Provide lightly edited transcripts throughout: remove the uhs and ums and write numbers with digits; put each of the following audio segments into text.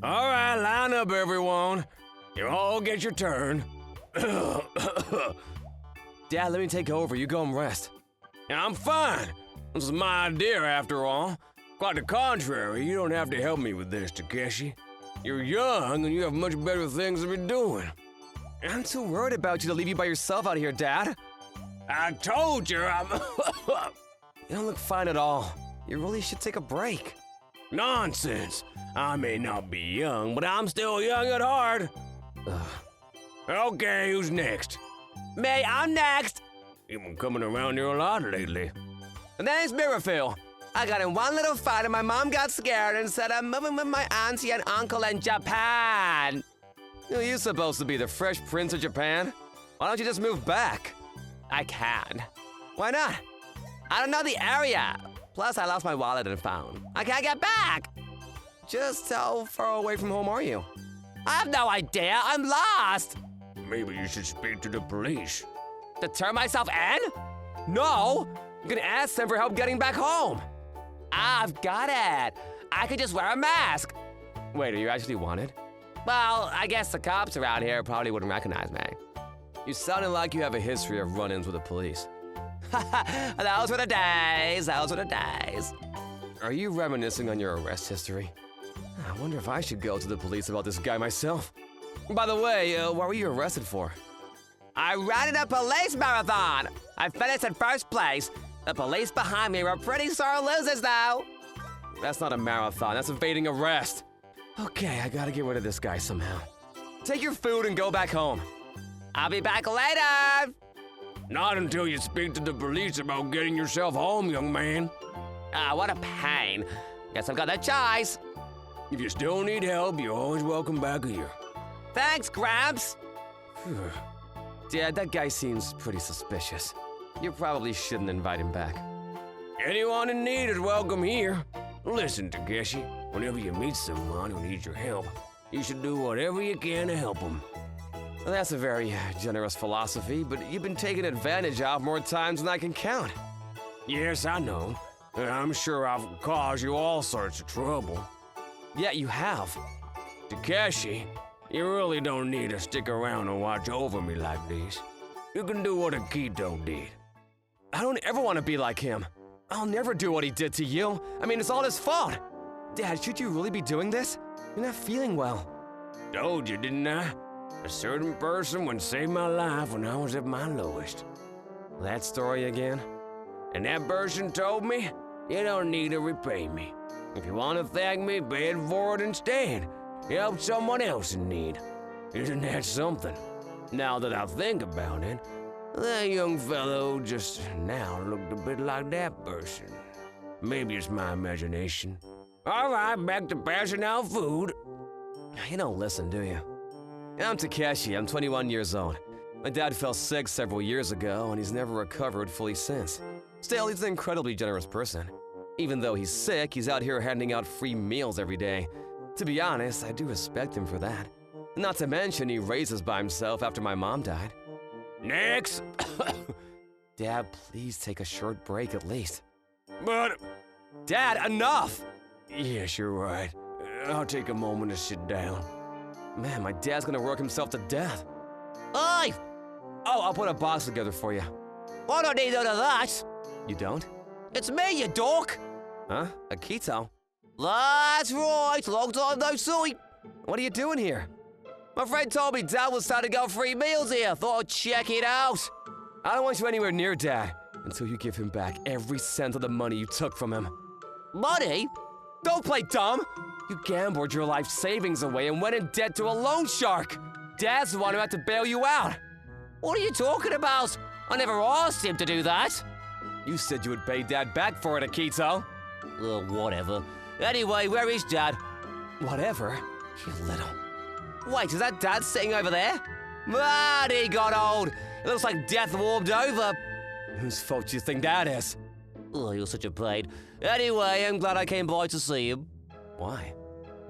All right, line up, everyone. You all get your turn. Dad, let me take over. You go and rest. I'm fine. This is my idea, after all. Quite the contrary, you don't have to help me with this, Takeshi. You're young and you have much better things to be doing. I'm too worried about you to leave you by yourself out here, Dad. I told you I'm... You don't look fine at all. You really should take a break. Nonsense. I may not be young, but I'm still young at heart. Ugh. Okay, who's next? Me, I'm next. You've been coming around here a lot lately. The name's Mirafil. I got in one little fight and my mom got scared and said I'm moving with my auntie and uncle in Japan. You're supposed to be the Fresh Prince of Japan. Why don't you just move back? I can. Why not? I don't know the area. Plus, I lost my wallet and phone. I can't get back. Just how far away from home are you? I have no idea. I'm lost. Maybe you should speak to the police. To turn myself in? No. You can ask them for help getting back home. I've got it. I could just wear a mask. Wait, are you actually wanted? Well, I guess the cops around here probably wouldn't recognize me. You sounded like you have a history of run-ins with the police. Those were the days. Those were the days. Are you reminiscing on your arrest history? I wonder if I should go to the police about this guy myself. By the way, what were you arrested for? I ran in a police marathon. I finished in first place. The police behind me were pretty sore losers, though. That's not a marathon. That's evading arrest. Okay, I gotta get rid of this guy somehow. Take your food and go back home. I'll be back later. Not until you speak to the police about getting yourself home, young man. What a pain. Guess I've got that choice. If you still need help, you're always welcome back here. Thanks, Gramps. Dad, that guy seems pretty suspicious. You probably shouldn't invite him back. Anyone in need is welcome here. Listen, Takeshi, whenever you meet someone who needs your help, you should do whatever you can to help them. Well, that's a very generous philosophy, but you've been taken advantage of more times than I can count. Yes, I know. I'm sure I've caused you all sorts of trouble. Yeah, you have. Takeshi, you really don't need to stick around and watch over me like this. You can do what Akito did. I don't ever want to be like him. I'll never do what he did to you. I mean, it's all his fault. Dad, should you really be doing this? You're not feeling well. Told you, didn't I? A certain person would save my life when I was at my lowest. That story again? And that person told me, you don't need to repay me. If you want to thank me, pay it forward instead. Help someone else in need. Isn't that something? Now that I think about it, that young fellow just now looked a bit like that person. Maybe it's my imagination. All right, back to passing out food. You don't listen, do you? I'm Takeshi. I'm 21 years old. My dad fell sick several years ago, and he's never recovered fully since. Still, he's an incredibly generous person. Even though he's sick, he's out here handing out free meals every day. To be honest, I do respect him for that. Not to mention, he raises by himself after my mom died. Next! Dad, please take a short break at least. But... Dad, enough! Yes, you're right. I'll take a moment to sit down. Man, my dad's gonna work himself to death. Oi! Oh, I'll put a box together for you. I don't need none of that. You don't? It's me, you dork! Huh? Akito? That's right, long time no see. What are you doing here? My friend told me Dad was starting to go free meals here. Thought I'd check it out. I don't want you anywhere near Dad until you give him back every cent of the money you took from him. Money? Don't play dumb! You gambled your life savings away and went in debt to a loan shark. Dad's the one who had to bail you out. What are you talking about? I never asked him to do that. You said you would pay Dad back for it, Akito. Whatever. Anyway, where is Dad? Whatever? You little... Wait, is that Dad sitting over there? Man, he got old. It looks like death warmed over. Whose fault do you think that is? Oh, you're such a pain. Anyway, I'm glad I came by to see him. Why?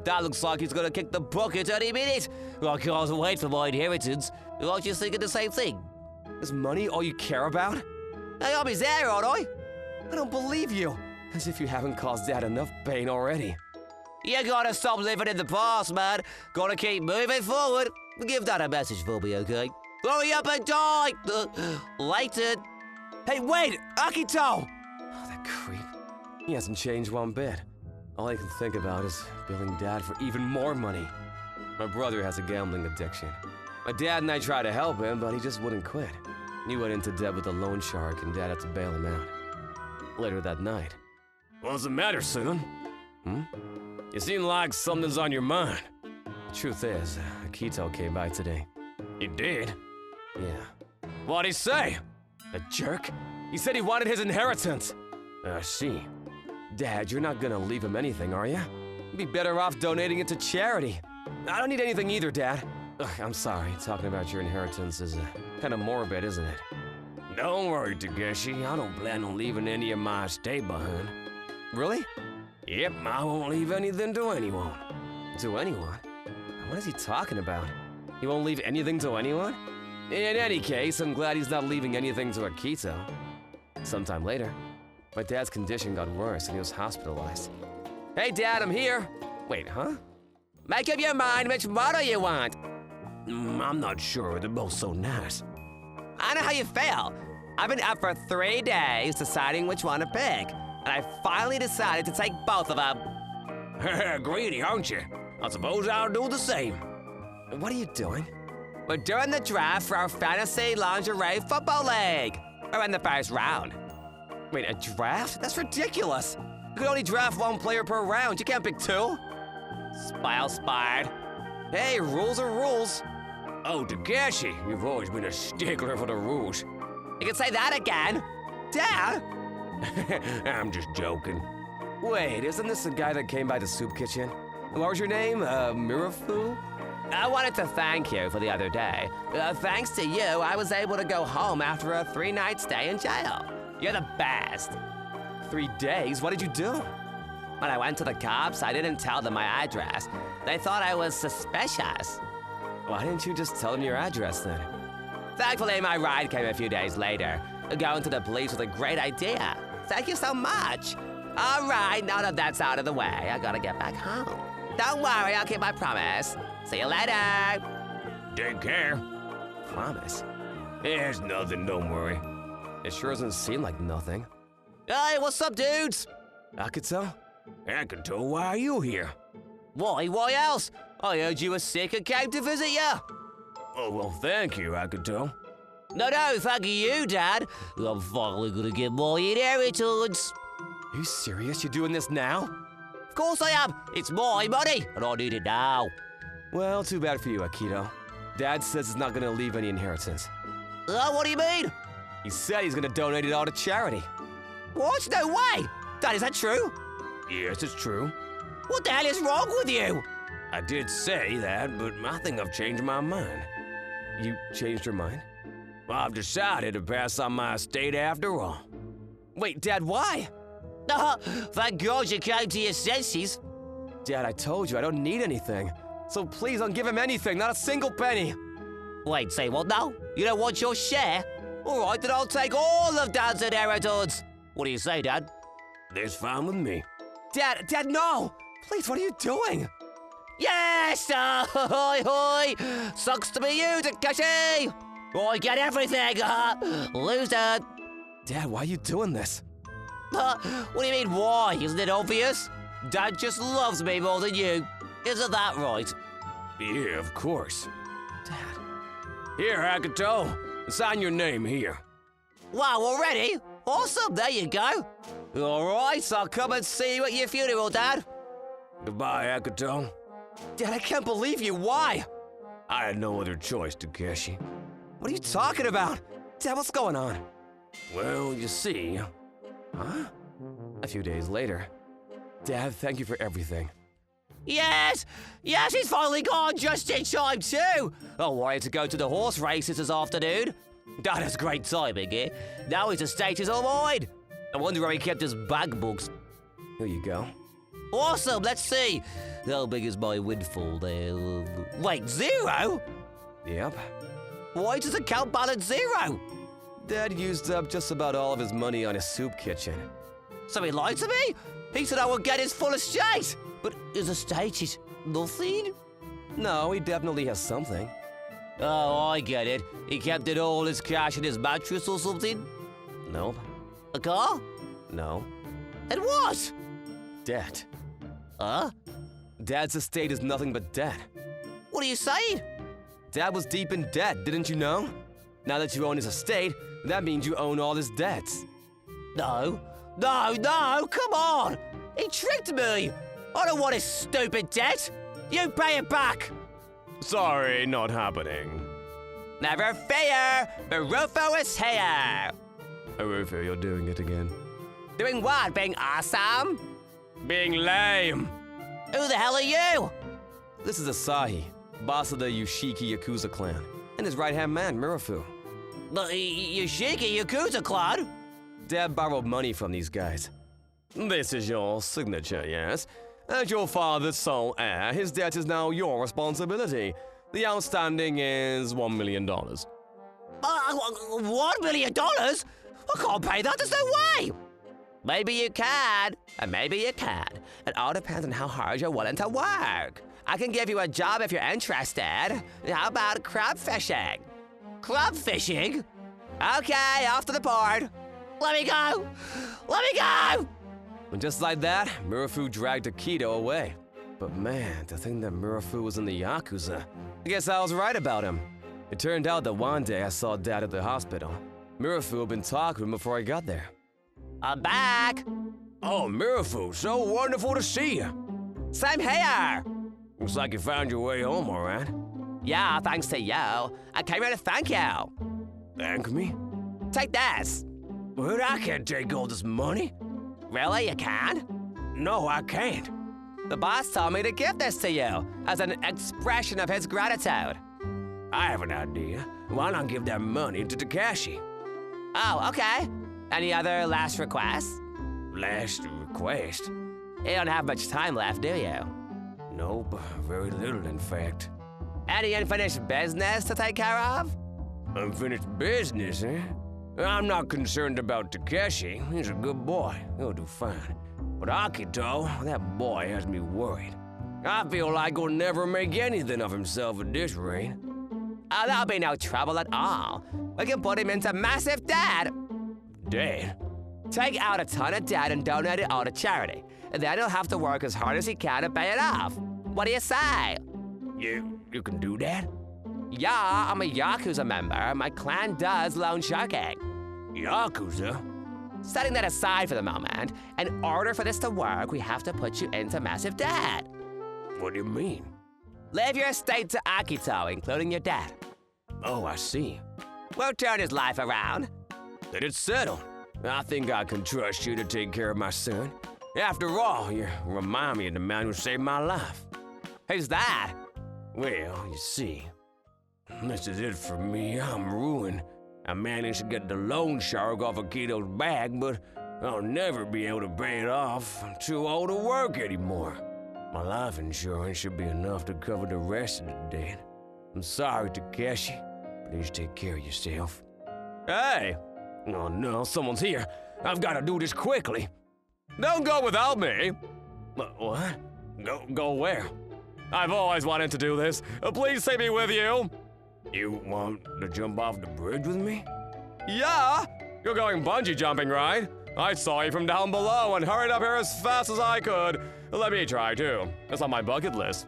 Dad looks like he's gonna kick the bucket any minute. I can't wait for my inheritance. Aren't you thinking the same thing? Is money all you care about? Hey, I'm his heir, aren't I? I don't believe you. As if you haven't caused Dad enough pain already. You gotta stop living in the past, man. Gotta keep moving forward. Give Dad a message for me, okay? Hurry up and die! Later. Hey, wait! Akito! Oh, that creep. He hasn't changed one bit. All I can think about is billing Dad for even more money. My brother has a gambling addiction. My dad and I tried to help him, but he just wouldn't quit. He went into debt with a loan shark, and Dad had to bail him out. Later that night. What's the matter, son? You seem like something's on your mind. The truth is, Akito came by today. He did? Yeah. What'd he say? A jerk? He said he wanted his inheritance. I see. Dad, you're not gonna leave him anything, are you? You'd be better off donating it to charity. I don't need anything either, Dad. Ugh, I'm sorry, talking about your inheritance is kind of morbid, isn't it? Don't worry, Takeshi. I don't plan on leaving any of my estate behind. Really? Yep, I won't leave anything to anyone. To anyone? What is he talking about? He won't leave anything to anyone? In any case, I'm glad he's not leaving anything to Akito. Sometime later, my dad's condition got worse and he was hospitalized. Hey, Dad, I'm here. Wait, huh? Make up your mind which motto you want. I'm not sure. They're both so nice. I know how you feel. I've been up for 3 days deciding which one to pick, and I finally decided to take both of them. Greedy, aren't you? I suppose I'll do the same. What are you doing? We're doing the draft for our fantasy lingerie football league. We're in the first round. Wait, a draft? That's ridiculous. You can only draft 1 player per round. You can't pick 2. Spile spied. Hey, rules are rules. Oh, Takeshi, you've always been a stickler for the rules. You can say that again. Dad? I'm just joking. Wait, isn't this the guy that came by the soup kitchen? What was your name? Mirafu? I wanted to thank you for the other day. Thanks to you, I was able to go home after a 3-night stay in jail. You're the best. 3 days? What did you do? When I went to the cops, I didn't tell them my address. They thought I was suspicious. Why didn't you just tell them your address then? Thankfully, my ride came a few days later. Going to the police was a great idea. Thank you so much. All right, now that that's out of the way, I gotta get back home. Don't worry, I'll keep my promise. See you later. Take care. Promise? There's nothing, don't worry. It sure doesn't seem like nothing. Hey, what's up, dudes? Akito? Akito, why are you here? Why else? I heard you were sick and came to visit you. Oh, well, thank you, Akito. No, thank you, Dad. I'm finally gonna get my inheritance. Are you serious? You're doing this now? Of course I am. It's my money, and I need it now. Well, too bad for you, Akito. Dad says he's not gonna leave any inheritance. What do you mean? He said he's gonna donate it all to charity. What? No way! Dad, is that true? Yes, it's true. What the hell is wrong with you? I did say that, but I think I've changed my mind. You changed your mind? Well, I've decided to pass on my estate after all. Wait, Dad, why? Thank God you came to your senses. Dad, I told you I don't need anything. So please don't give him anything, not a single penny. Wait, say what now? You don't want your share? All right, then I'll take all of Dad's inheritance. What do you say, Dad? That's fine with me. Dad, no! Please, what are you doing? Yes! Hoi! Sucks to be you, Takeshi! I get everything! Loser! Dad, why are you doing this? What do you mean, why? Isn't it obvious? Dad just loves me more than you. Isn't that right? Yeah, of course. Dad. Here, Akito. Sign your name here. Wow, already? Awesome, there you go. All right, I'll come and see you at your funeral, Dad. Goodbye, Akito. Dad, I can't believe you. Why? I had no other choice, Takeshi. What are you talking about? Dad, what's going on? Well, you see... Huh? A few days later. Dad, thank you for everything. Yes, he's finally gone just in time too. I wanted to go to the horse races this afternoon. That is great timing, eh? Now his estate is all mine. I wonder where he kept his bank books. Here you go. Awesome, let's see. How big is my windfall there? Wait, 0? Yep. Why does the account balance 0? Dad used up just about all of his money on his soup kitchen. So he lied to me? He said I would get his full estate. But his estate is nothing? No, he definitely has something. Oh, I get it. He kept it all his cash in his mattress or something? Nope. A car? No. And what? Debt. Huh? Dad's estate is nothing but debt. What are you saying? Dad was deep in debt, didn't you know? Now that you own his estate, that means you own all his debts. No, come on! He tricked me! I don't want his stupid debt! You pay it back! Sorry, not happening. Never fear! Marufo is here! Marufo, you're doing it again. Doing what? Being awesome? Being lame! Who the hell are you? This is Asahi, boss of the Yushiki Yakuza clan, and his right-hand man, Murafu. The Yushiki Yakuza clan? Dad borrowed money from these guys. This is your signature, yes? As your father's sole heir, his debt is now your responsibility. The outstanding is $1 million. $1 million? I can't pay that, there's no way! Maybe you can, and maybe you can't. It all depends on how hard you're willing to work. I can give you a job if you're interested. How about crab fishing? Crab fishing? Okay, off to the board. Let me go! Let me go! And just like that, Murafu dragged Akito away. But man, to think that Murafu was in the Yakuza. I guess I was right about him. It turned out that one day I saw Dad at the hospital. Murafu had been talking to him before I got there. I'm back! Oh, Murafu, so wonderful to see you. Same here! Looks like you found your way home, all right? Yeah, thanks to you. I came here to thank you. Thank me? Take this. But I can't take all this money. Really, you can't? No, I can't. The boss told me to give this to you as an expression of his gratitude. I have an idea. Why not give that money to Takashi? Oh, okay. Any other last requests? Last request? You don't have much time left, do you? Nope, very little, in fact. Any unfinished business to take care of? Unfinished business, eh? I'm not concerned about Takeshi. He's a good boy. He'll do fine. But Akito, that boy has me worried. I feel like he'll never make anything of himself at this rate. Oh, that'll be no trouble at all. We can put him into massive debt. Debt? Take out a ton of debt and donate it all to charity. And then he'll have to work as hard as he can to pay it off. What do you say? You can do that? Yeah, I'm a Yakuza member. My clan does loan sharking. Yakuza? Setting that aside for the moment, in order for this to work, we have to put you into massive debt. What do you mean? Leave your estate to Akito, including your debt. Oh, I see. We'll turn his life around. Then it's settled. I think I can trust you to take care of my son. After all, you remind me of the man who saved my life. Who's that? Well, you see, this is it for me. I'm ruined. I managed to get the loan shark off Akito's back, but I'll never be able to pay it off. I'm too old to work anymore. My life insurance should be enough to cover the rest of the debt. I'm sorry, Takeshi. Please take care of yourself. Hey! Oh no, someone's here. I've got to do this quickly. Don't go without me! What? Go where? I've always wanted to do this. Please take me with you. You want to jump off the bridge with me? Yeah! You're going bungee jumping, right? I saw you from down below and hurried up here as fast as I could. Let me try, too. It's on my bucket list.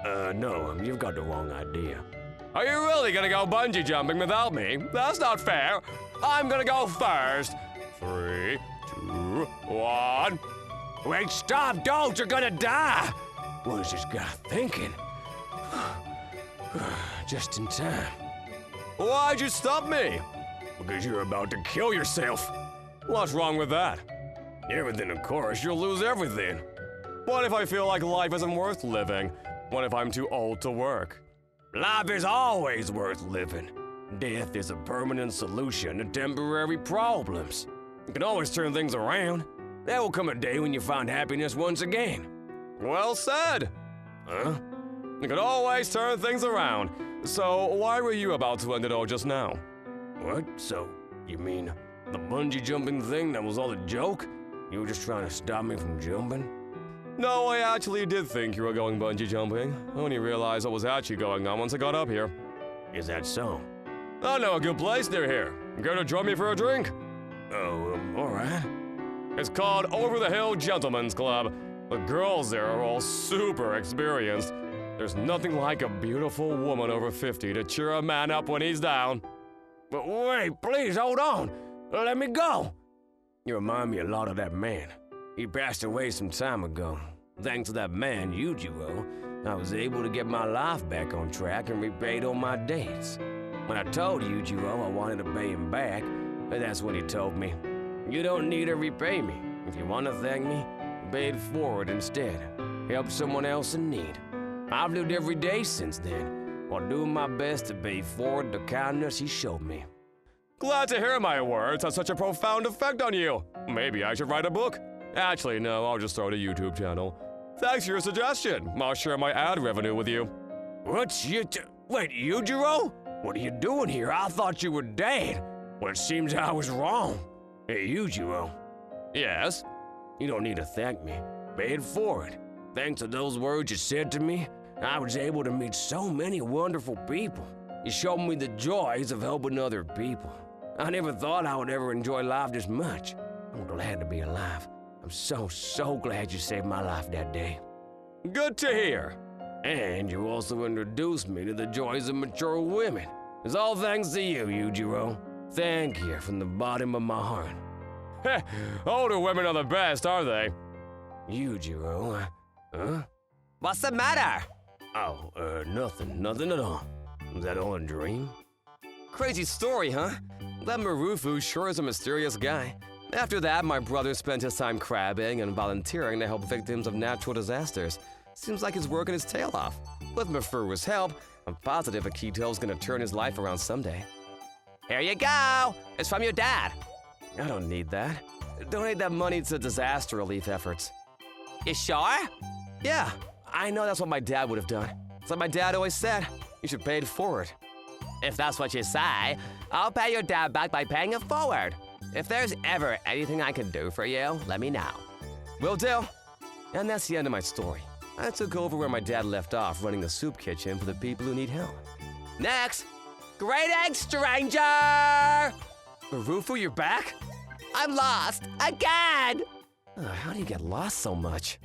No, you've got the wrong idea. Are you really gonna go bungee jumping without me? That's not fair. I'm gonna go first. 3, 2, 1. Wait, stop! Don't! You're gonna die! What is this guy thinking? Just in time. Why'd you stop me? Because you're about to kill yourself. What's wrong with that? Everything, of course. You'll lose everything. What if I feel like life isn't worth living? What if I'm too old to work? Life is always worth living. Death is a permanent solution to temporary problems. You can always turn things around. There will come a day when you find happiness once again. Well said. Huh? You can always turn things around. So why were you about to end it all just now? What? So, you mean the bungee jumping thing, that was all a joke? You were just trying to stop me from jumping? No, I actually did think you were going bungee jumping. I only realized what was actually going on once I got up here. Is that so? I know a good place near here. You care to join me for a drink? Oh, all right. It's called Over the Hill Gentlemen's Club. The girls there are all super experienced. There's nothing like a beautiful woman over 50 to cheer a man up when he's down. But wait, please, hold on. Let me go. You remind me a lot of that man. He passed away some time ago. Thanks to that man, Yujiro, I was able to get my life back on track and repaid all my debts. When I told Yujiro I wanted to pay him back, that's when he told me, "You don't need to repay me. If you want to thank me, pay it forward instead. Help someone else in need." I've lived every day since then, while doing my best to pay forward the kindness he showed me. Glad to hear my words had such a profound effect on you. Maybe I should write a book. Actually, no, I'll just start a YouTube channel. Thanks for your suggestion. I'll share my ad revenue with you. What's Wait, Yujiro? What are you doing here? I thought you were dead. Well, it seems I was wrong. Hey, Yujiro. Yes? You don't need to thank me. Pay it forward. Thanks to those words you said to me, I was able to meet so many wonderful people. You showed me the joys of helping other people. I never thought I would ever enjoy life this much. I'm glad to be alive. I'm so glad you saved my life that day. Good to hear. And you also introduced me to the joys of mature women. It's all thanks to you, Yujiro. Thank you from the bottom of my heart. Heh, older women are the best, are they? Yujiro, huh? What's the matter? Oh, nothing at all. Was that all a dream? Crazy story, huh? That Marufu sure is a mysterious guy. After that, my brother spent his time crabbing and volunteering to help victims of natural disasters. Seems like he's working his tail off. With Mafuru's help, I'm positive Akito's gonna turn his life around someday. Here you go! It's from your dad. I don't need that. Donate that money to disaster relief efforts. You sure? Yeah, I know that's what my dad would have done. It's like my dad always said, you should pay it forward. If that's what you say, I'll pay your dad back by paying it forward. If there's ever anything I can do for you, let me know. Will do. And that's the end of my story. I took over where my dad left off, running the soup kitchen for the people who need help. Next! Greeting, stranger! Marufu, you're back? I'm lost, again! How do you get lost so much?